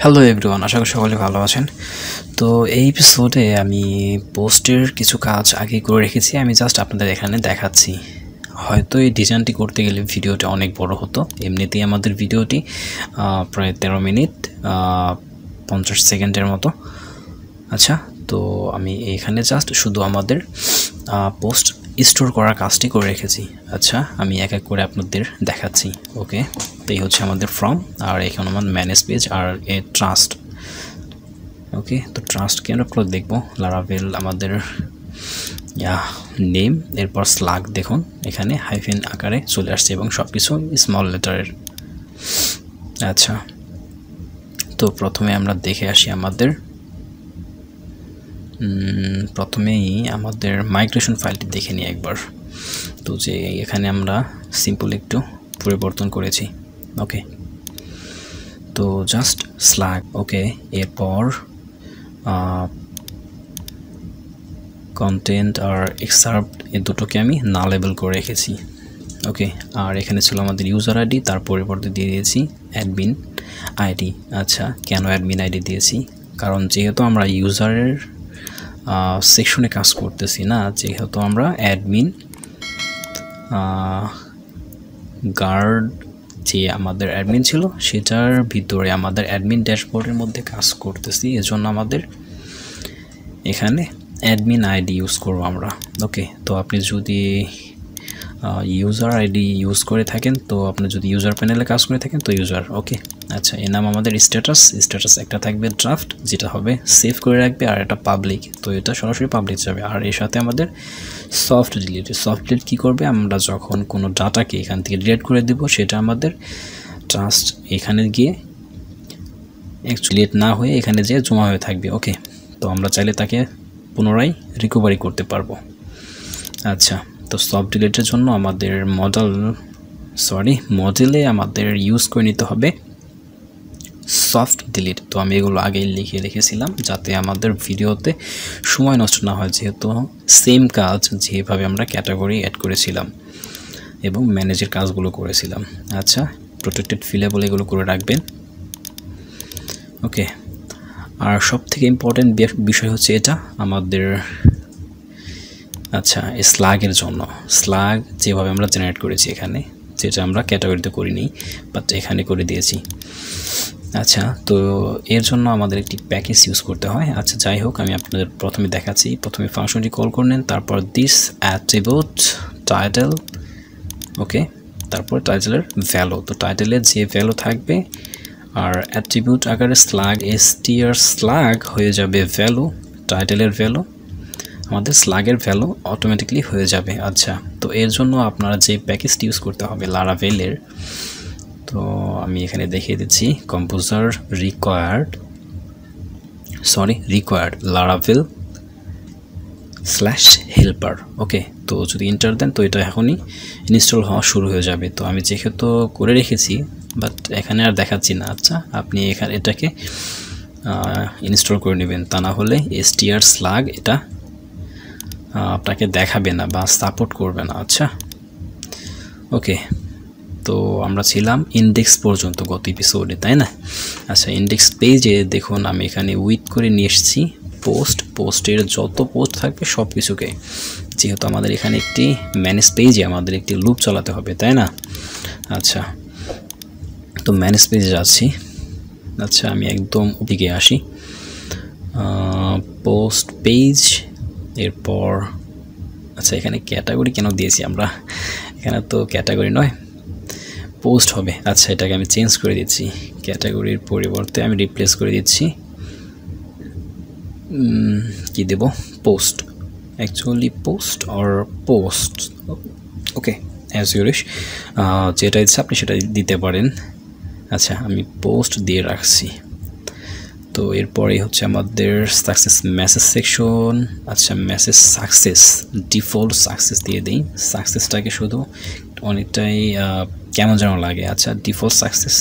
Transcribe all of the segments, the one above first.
Hello everyone, আশা করি সকলে ভালো আছেন। তো এই এপিসোডে আমি পোস্টের কিছু কাজ আগে করে রেখেছি, আমি জাস্ট আপনাদের এখানে দেখাচ্ছি। হয়তো এই ডিজাইনটি করতে গেলে ভিডিওটা অনেক বড় হতো। এমনিতেই আমাদের ভিডিওটি প্রায় 13 মিনিট 50 সেকেন্ডের মতো। আচ্ছা, তো আমি এখানে জাস্ট শুধু আমাদের পোস্ট স্টোর করার কাজটি করে রেখেছি। আচ্ছা, আমি এক এক করে আপনাদের দেখাচ্ছি। ওকে, তো এই হচ্ছে আমাদের ফর্ম, আর এখানে আমাদের ম্যানেজ পেজ আর এ ট্রাস্ট। ওকে, তো ট্রাস্টকে আমরা পুরো দেখবো। লারাভেল আমাদের নেম, এরপর স্লাগ দেখুন এখানে হাইফেন আকারে চলে আসছে এবং সব কিছু স্মল লেটারের। আচ্ছা, তো প্রথমে আমরা দেখে আসি আমাদের প্রথমেই আমাদের মাইগ্রেশন ফাইলটি দেখে নিই একবার। তো যে এখানে আমরা সিম্পল একটু পরিবর্তন করেছি। ওকে, তো জাস্ট স্ল্যাগ। ওকে, এরপর কন্টেন্ট আর এক্সার্পড এই দুটোকে আমি না লেবেল করে রেখেছি। ওকে, আর এখানে ছিল আমাদের ইউজার আইডি, তার পরিবর্তে দিয়ে দিয়েছি অ্যাডমিন আইডি। আচ্ছা, কেন অ্যাডমিন আইডি দিয়েছি? কারণ যেহেতু আমরা ইউজারের সেকশনে কাজ করতেছি না, যেহেতু আমরা অ্যাডমিন গার্ড যে আমাদের অ্যাডমিন ছিল সেটার ভিতরে আমাদের অ্যাডমিন ড্যাশবোর্ডের মধ্যে কাজ করতেছি, এজন্য আমাদের এখানে অ্যাডমিন আইডি ইউজ করব আমরা। ওকে, তো আপনি যদি ইউজার আইডি ইউজ করে থাকেন, তো আপনি যদি ইউজার প্যানেলে কাজ করে থাকেন তো ইউজার। ওকে, আচ্ছা, এর নাম আমাদের স্ট্যাটাস একটা থাকবে ড্রাফট, যেটা হবে সেভ করে রাখবে, আর এটা পাবলিক, তো এটা সরাসরি পাবলিক যাবে। আর এর সাথে আমাদের সফট ডিলিট কী করবে, আমরা যখন কোনো ডাটাকে এখান থেকে ডিলিট করে দিব সেটা আমাদের ট্রাস্ট এখানে গিয়ে অ্যাকচুয়ালি না হয়ে এখানে যে জমা হয়ে থাকবে। ওকে, তো আমরা চাইলে তাকে পুনরায় রিকভারি করতে পারবো। আচ্ছা, তো সফট ডিলিটের জন্য আমাদের মডেলে আমাদের ইউজ করে নিতে হবে সফট ডিলিট। তো আমি এগুলো আগেই লিখে রেখেছিলাম যাতে আমাদের ভিডিওতে সময় নষ্ট না হয়, যেহেতু সেম কাজ যেভাবে আমরা ক্যাটাগরি অ্যাড করেছিলাম এবং ম্যানেজের কাজগুলো করেছিলাম। আচ্ছা, প্রোটেক্টেড ফিলেবল এগুলো করে রাখবেন। ওকে, আর সবথেকে ইম্পর্টেন্ট বিষয় হচ্ছে এটা আমাদের আচ্ছা স্ল্যাগের জন্য। স্ল্যাগ যেভাবে আমরা জেনারেট করেছি এখানে, যেটা আমরা ক্যাটাগরিতে করিনি বাট এখানে করে দিয়েছি। আচ্ছা, তো এর জন্য আমাদের একটি প্যাকেজ ইউজ করতে হয়। আচ্ছা, যাই হোক, আমি আপনাদের প্রথমে দেখাচ্ছি। প্রথমে ফাংশনটি কল করে নেন, তারপর দিস অ্যাট্রিবিউট টাইটেল। ওকে, তারপর টাইটেলের ভ্যালু, তো টাইটেলের যে ভ্যালু থাকবে আর অ্যাট্রিবিউট আকারে স্ল্যাগ str স্ল্যাগ হয়ে যাবে ভ্যালু, টাইটেলের ভ্যালু, আমাদের স্ল্যাগের ভ্যালু অটোমেটিকলি হয়ে যাবে। আচ্ছা, তো এর জন্য আপনারা যে প্যাকেজটি ইউজ করতে হবে লারাভেলের, তো আমি এখানে দেখিয়ে দিচ্ছি। Composer required Laravel /helper। ওকে, তো যদি এন্টার দেন তো এটা এখনই ইনস্টল হওয়া শুরু হয়ে যাবে। তো আমি যেহেতু করে রেখেছি বাট এখানে আর দেখাচ্ছি না। আচ্ছা, আপনি এখানে এটাকে ইনস্টল করে নেবেন, তা না হলে str স্ল্যাগ এটা আপনাকে দেখাবে না বা সাপোর্ট করবে না। আচ্ছা, ওকে, তো আমরা ছিলাম ইন্ডেক্স পর্যন্ত গত এপিসোডে, তাই না? আচ্ছা, ইন্ডেক্স পেজে দেখুন আমি এখানে উইথ করে নিয়ে এসেছি পোস্টের যত পোস্ট থাকবে সব কিছুকে, যেহেতু আমাদের এখানে একটি ম্যানেজ পেজে আমাদের একটি লুপ চালাতে হবে, তাই না? আচ্ছা, তো ম্যানেজ পেজে যাচ্ছি। আচ্ছা, আমি একদম দিকে আসি, পোস্ট পেজ, এরপর আচ্ছা এখানে ক্যাটাগরি কেন দিয়েছি আমরা, এখানে তো ক্যাটাগরি নয় পোস্ট হবে। আচ্ছা, এটাকে আমি চেঞ্জ করে দিচ্ছি, ক্যাটাগরির পরিবর্তে আমি রিপ্লেস করে দিচ্ছি কি দেব, post, actually post or post. Okay, as you wish, যেটা ইচ্ছা আপনি সেটা দিতে পারেন। আচ্ছা, আমি পোস্ট দিয়ে রাখছি। তো এরপরে হচ্ছে আমাদের সাকসেস মেসেজ সেকশন। আচ্ছা, মেসেজ সাকসেস ডিফল্ট সাকসেস দিয়ে দিই, সাকসেসটাকে শুধু অনেকটাই কেমন যেন লাগে। আচ্ছা, ডিফল্ট সাকসেস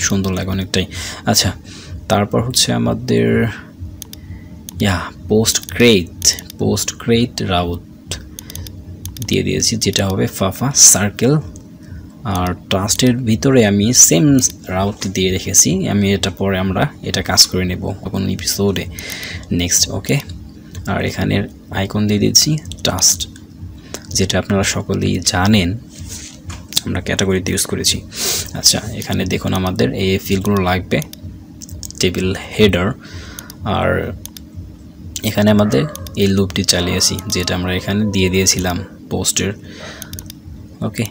সুন্দর লাগে অনেকটাই। আচ্ছা, তারপর হচ্ছে আমাদের পোস্ট ক্রিয়েট রাউট দিয়ে দিয়েছি, যেটা হবে ফাফা সার্কেল আর ট্রাস্টের ভিতরে আমি সেম রাউট দিয়ে রেখেছি, আমি এটা পরে আমরা এটা কাজ করে নেব কোন এপিসোডে নেক্সট। ওকে, আর এখানের আইকন দিয়ে দিচ্ছি ট্রাস্ট, যেটা আপনারা সকলেই জানেন আমরা ক্যাটাগরিতে ইউজ করেছি। আচ্ছা, এখানে দেখুন আমাদের এই ফিল্ডগুলো লাগবে, টেবিল হেডার, আর এখানে আমাদের এই লুপটি চালিয়েছি যেটা আমরা এখানে দিয়ে দিয়েছিলাম পোস্টের। ওকে,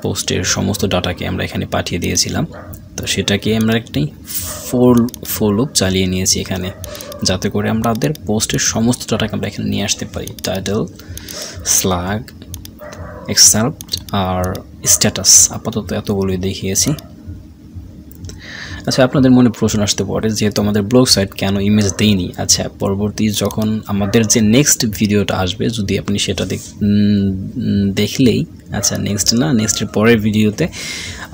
পোস্টের সমস্ত ডাটাকে আমরা এখানে পাঠিয়ে দিয়েছিলাম, তো সেটাকে আমরা একটি ফোর লুপ চালিয়ে নিয়েছি এখানে, যাতে করে আমাদের পোস্টের সমস্ত ডাটাকে আমরা এখানে নিয়ে আসতে পারি। টাইটেল, স্ল্যাগ, এক্সেপ্ট আর স্ট্যাটাস, আপাতত এতগুলোই দেখিয়েছি। আচ্ছা, আপনাদের মনে প্রশ্ন আসতে পারে যেহেতু আমাদের ব্লগ সাইট কেন ইমেজ দেইনি। আচ্ছা, পরবর্তী যখন আমাদের যে নেক্সট ভিডিওটা আসবে, যদি আপনি সেটা দেখলেই, আচ্ছা নেক্সটের পরের ভিডিওতে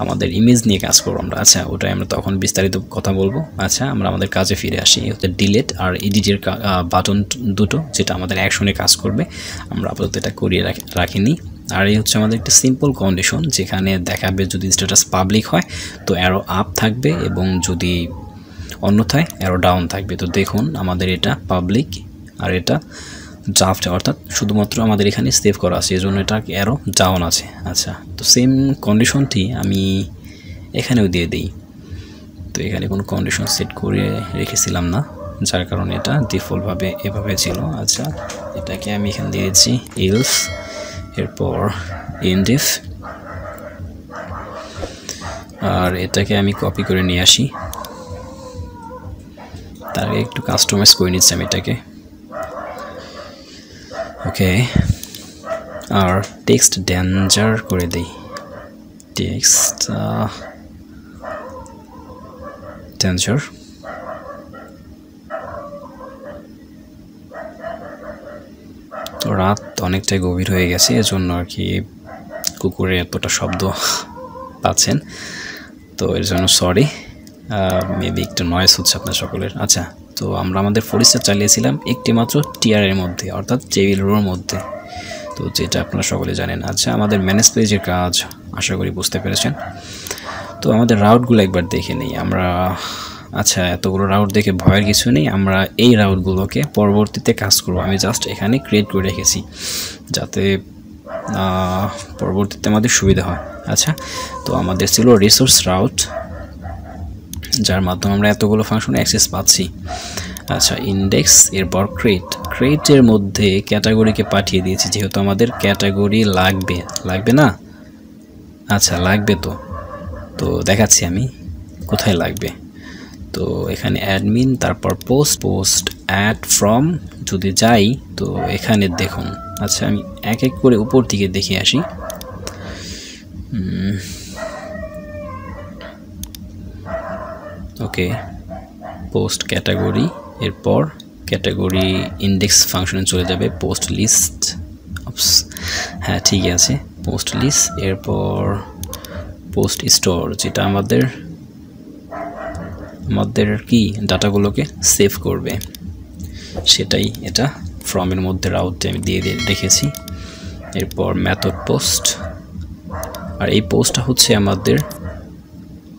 আমাদের ইমেজ নিয়ে কাজ করবো আমরা। আচ্ছা, ওটাই আমরা তখন বিস্তারিত কথা বলবো। আচ্ছা, আমরা আমাদের কাজে ফিরে আসি। হচ্ছে ডিলিট আর এডিটের বাটন দুটো, যেটা আমাদের অ্যাকশনে কাজ করবে, আমরা আপাতত এটা করিয়ে রাখিনি। আর এই হচ্ছে আমাদের একটা সিম্পল কন্ডিশন, যেখানে দেখাবে যদি স্ট্যাটাস পাবলিক হয় তো অ্যারো আপ থাকবে, এবং যদি অন্যথায় অ্যারো ডাউন থাকবে। তো দেখুন আমাদের এটা পাবলিক আর এটা ড্রাফট, অর্থাৎ শুধুমাত্র আমাদের এখানে সেভ করা আছে, এই জন্য এটা অ্যারো ডাউন আছে। আচ্ছা, তো সেম কন্ডিশনটি আমি এখানেও দিয়ে দিই। তো এখানে কোনো কন্ডিশন সেট করে রেখেছিলাম না, যার কারণে এটা ডিফল্টভাবে এভাবে ছিল। আচ্ছা, এটাকে আমি এখানে দিয়ে দিচ্ছি ইলস, এরপর ইনডিফ, আর এটাকে আমি কপি করে নিয়ে আসি। তার আগে একটু কাস্টমাইজ করে নিচ্ছি আমি এটাকে। ওকে, আর টেক্সট ডেঞ্জার করে দিই, টেক্সট ডেঞ্জার। তো রাত অনেকটাই গভীর হয়ে গেছে, এজন্য আর কি কুকুরের এতটা শব্দ পাচ্ছেন, তো এর জন্য সরি, মেবি একটু নয়েজ হচ্ছে আপনার সকলের। আচ্ছা, তো আমরা আমাদের ফরিস্টার চালিয়েছিলাম একটি মাত্র টিয়ারের মধ্যে, অর্থাৎ টেবিল রোর মধ্যে, তো যেটা আপনারা সকলে জানেন। আচ্ছা, আমাদের ম্যানেজ পেজের কাজ আশা করি বুঝতে পেরেছেন। তো আমাদের রাউটগুলো একবার দেখে নিই আমরা। আচ্ছা, এতগুলো রাউট দেখে ভয়ের কিছু নেই, আমরা এই রাউটগুলোকে পরবর্তীতে কাজ করব। আমি জাস্ট এখানে ক্রিয়েট করে রেখেছি যাতে পরবর্তীতে আমাদের সুবিধা হয়। আচ্ছা, তো আমাদের ছিল রিসোর্স রাউট, যার মাধ্যমে আমরা এতগুলো ফাংশনে অ্যাক্সেস পাচ্ছি। আচ্ছা, ইন্ডেক্স, এরপর ক্রিয়েটের মধ্যে ক্যাটাগরিকে পাঠিয়ে দিয়েছি, যেহেতু আমাদের ক্যাটাগরি লাগবে না। আচ্ছা, লাগবে, তো দেখাচ্ছি আমি কোথায় লাগবে। তো এখানে অ্যাডমিন, তারপর পোস্ট অ্যাড ফ্রম যদি যাই, তো এখানে দেখুন। আচ্ছা, আমি এক এক করে উপর দিকে দেখে আসি। ওকে, পোস্ট ক্যাটাগরি, এরপর ক্যাটাগরি ইন্ডেক্স ফাংশনে চলে যাবে, পোস্ট লিস্ট, হ্যাঁ ঠিকই আছে, পোস্ট লিস্ট, এরপর পোস্ট স্টোর, যেটা আমাদের কি ডাটাগুলোকে সেভ করবে, সেটাই এটা ফ্রমের মধ্যে রাউটে আমি দিয়ে রেখেছি। এরপর মেথড পোস্ট, আর এই পোস্টটা হচ্ছে আমাদের,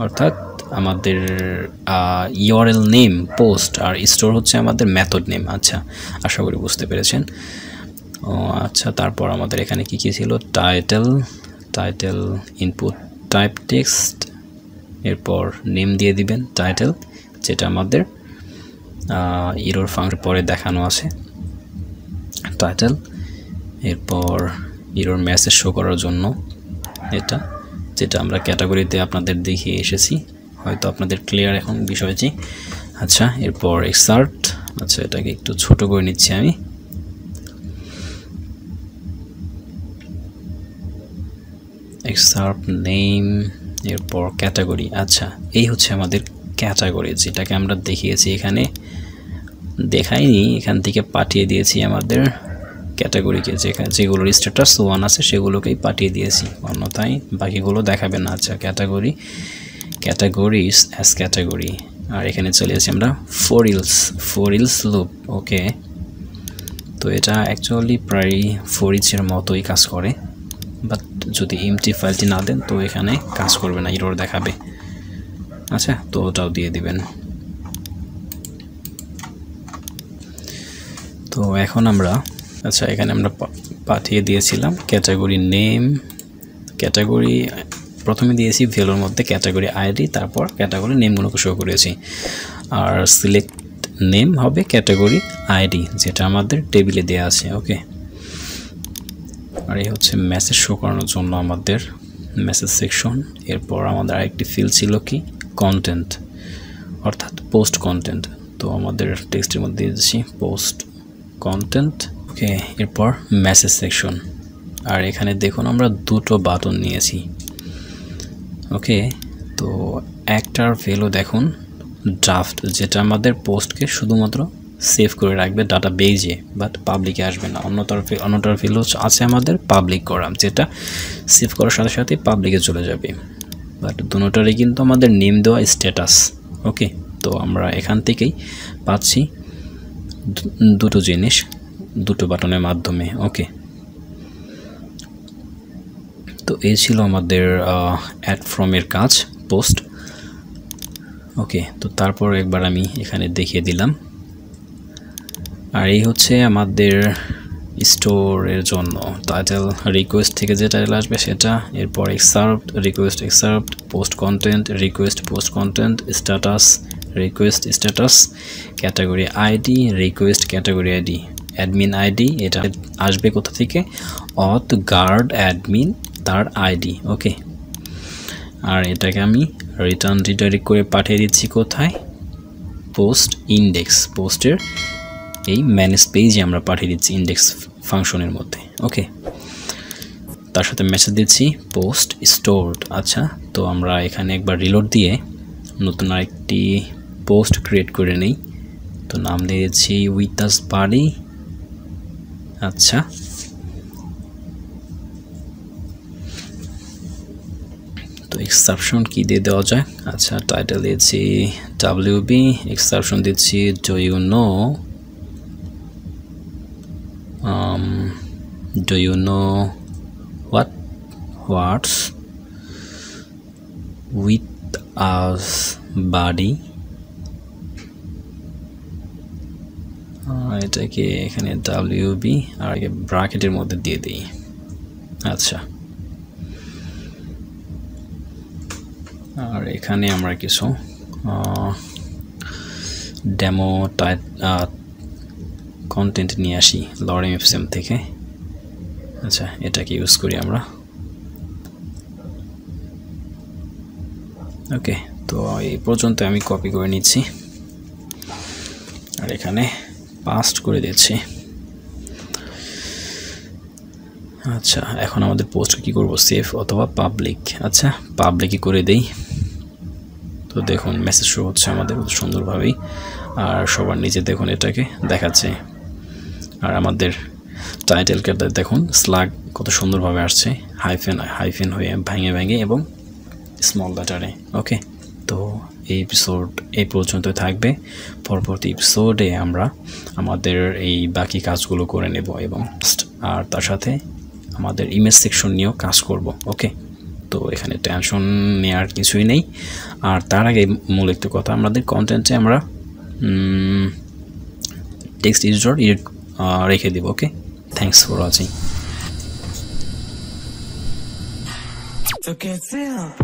অর্থাৎ আমাদের ইউআরএল নেম পোস্ট, আর স্টোর হচ্ছে আমাদের মেথড নেম। আচ্ছা, আশা করি বুঝতে পেরেছেন। ও আচ্ছা, তারপর আমাদের এখানে কি ছিল, টাইটেল ইনপুট টাইপ টেক্সট, এরপর নেম দিয়ে দিবেন টাইটেল, যেটা আমাদের ইরোর ফাংশন পরে দেখানো আছে টাইটেল, এরপর ইরোর মেসেজ শো করার জন্য এটা, যেটা আমরা ক্যাটাগরিতে আপনাদের দেখিয়ে এসেছি, হয়তো আপনাদের ক্লিয়ার এখন বিষয়টি। আচ্ছা, এরপর এক্সার্ট, আচ্ছা এটাকে একটু ছোট করে নিচ্ছি আমি। এক্সার্ট নেম, এরপর ক্যাটাগরি। আচ্ছা, এই হচ্ছে আমাদের ক্যাটাগরি, যেটাকে আমরা দেখিয়েছি এখানে, দেখাইনি, এখান থেকে পাঠিয়ে দিয়েছি আমাদের ক্যাটাগরিকে, যেগুলোর স্ট্যাটাস 1 আছে সেগুলোকেই পাঠিয়ে দিয়েছি, অন্যথায় বাকিগুলো দেখাবে না। আচ্ছা, ক্যাটাগরিজ অ্যাজ ক্যাটাগরি, আর এখানে চলে আসি আমরা ফর ইলস লুপ। ওকে, তো এটা অ্যাকচুয়ালি প্রায় ফর ইচের মতোই কাজ করে, বাট যদি এমটি ফাইলটি না দেন তো এখানে কাজ করবে না, এরর দেখাবে। আচ্ছা, তো ওটাও দিয়ে দিবেন। তো এখন আমরা এখানে আমরা পাঠিয়ে দিয়েছিলাম ক্যাটাগরি নেম, ক্যাটাগরি প্রথমে দিয়েছি ভ্যালুর মধ্যে ক্যাটাগরি আইডি, তারপর ক্যাটাগরি নেমগুলোকে শো করেছি। আর সিলেক্ট নেম হবে ক্যাটাগরি আইডি, যেটা আমাদের টেবিলে দেওয়া আছে। ওকে, আর এই হচ্ছে মেসেজ শো করানোর জন্য আমাদের মেসেজ সেকশন। এরপর আমাদের আরেকটি ফিল্ড ছিল কি কন্টেন্ট, অর্থাৎ পোস্ট কন্টেন্ট। তো আমাদের টেক্সটের মধ্যে দিয়েছি পোস্ট কন্টেন্ট। ওকে, এরপর মেসেজ সেকশন। আর এখানে দেখুন আমরা দুটো বাটন নিয়েছি। ওকে, তো একটার ভ্যালু দেখুন ড্রাফট, যেটা আমাদের পোস্টকে শুধুমাত্র সেভ করে রাখবে ডাটা বেজে, বাট পাবলিকে আসবে না। অন্যটার ভ্যালু আছে আমাদের পাবলিক করা, যেটা সেভ করার সাথে সাথে পাবলিকে চলে যাবে। বাট দুটোটারই কিন্তু আমাদের নেম দেওয়া স্ট্যাটাস। ওকে, তো আমরা এখান থেকেই পাচ্ছি দুটো জিনিস দুটো বাটনের মাধ্যমে। ওকে, তো এই ছিল আমাদের অ্যাড ফ্রমের কাজ, পোস্ট। ওকে, তো তারপর একবার আমি এখানে দেখিয়ে দিলাম। আর এই হচ্ছে আমাদের স্টোরের জন্য টাইটেল, রিকোয়েস্ট থেকে যে টাইটেল আসবে সেটা, এরপর excerpt, request excerpt, post content, request post content, status, request status, category ID, request category ID, admin ID. এটা আসবে কোথা থেকে? অথ গার্ড অ্যাডমিন তার আইডি। ওকে, আর এটাকে আমি রিটার্ন রিডাইরেক্ট করে পাঠিয়ে দিচ্ছি কোথায়? পোস্ট ইন্ডেক্স, পোস্টের এই ম্যানেজ পেজে আমরা পাঠিয়ে দিচ্ছি ইন্ডেক্স ফাংশনের মধ্যে। ওকে, তার সাথে মেসেজ দিচ্ছি পোস্ট স্টোরড। আচ্ছা, তো আমরা এখানে একবার রিলোড দিয়ে নতুন আরেকটি পোস্ট ক্রিয়েট করে নিই। তো নাম দিয়েছি উইথ আস বাডি। আচ্ছা, তো এক্সেপশন কি দিয়ে দেওয়া যায়? আচ্ছা, টাইটেল দিয়েছি WB, এক্সেপশন দিচ্ছি do you know what's with us body। এটাকে এখানে WB আর ব্র্যাকেটের মধ্যে দিয়ে দিই। আচ্ছা, আর এখানে আমরা কিছু ডেমো কন্টেন্ট নিয়ে আসি লরেম এফএসএম থেকে। আচ্ছা, এটাকে ইউজ করি আমরা। ওকে, তো এই পর্যন্ত আমি কপি করে নিচ্ছি আর এখানে পাস্ট করে দিচ্ছি। আচ্ছা, এখন আমাদের পোস্ট কি করব? সেভ অথবা পাবলিক। আচ্ছা, পাবলিকই করে দেই। তো দেখুন মেসেজ শো হচ্ছে আমাদের সুন্দরভাবেই, আর সবার নিচে দেখুন এটাকে দেখাচ্ছে। আর আমাদের টাইটেলকে দেখুন স্ল্যাগ কত সুন্দরভাবে আসছে, হাইফেন হয়ে ভেঙে এবং স্মল লেটারে। ওকে, তো এই এপিসোড এই পর্যন্ত থাকবে। পরবর্তী এপিসোডে আমরা আমাদের এই বাকি কাজগুলো করে নেব এবং আর তার সাথে আমাদের ইমেজ সেকশন নিয়েও কাজ করব। ওকে, তো এখানে টেনশন নেওয়ার কিছুই নেই। আর তার আগে মূল একটু কথা, আমাদের কন্টেন্টে আমরা টেক্সট এডিটর রেখে দেব। ওকে, থ্যাংকস ফর ওয়াচিং। तो कैसे आप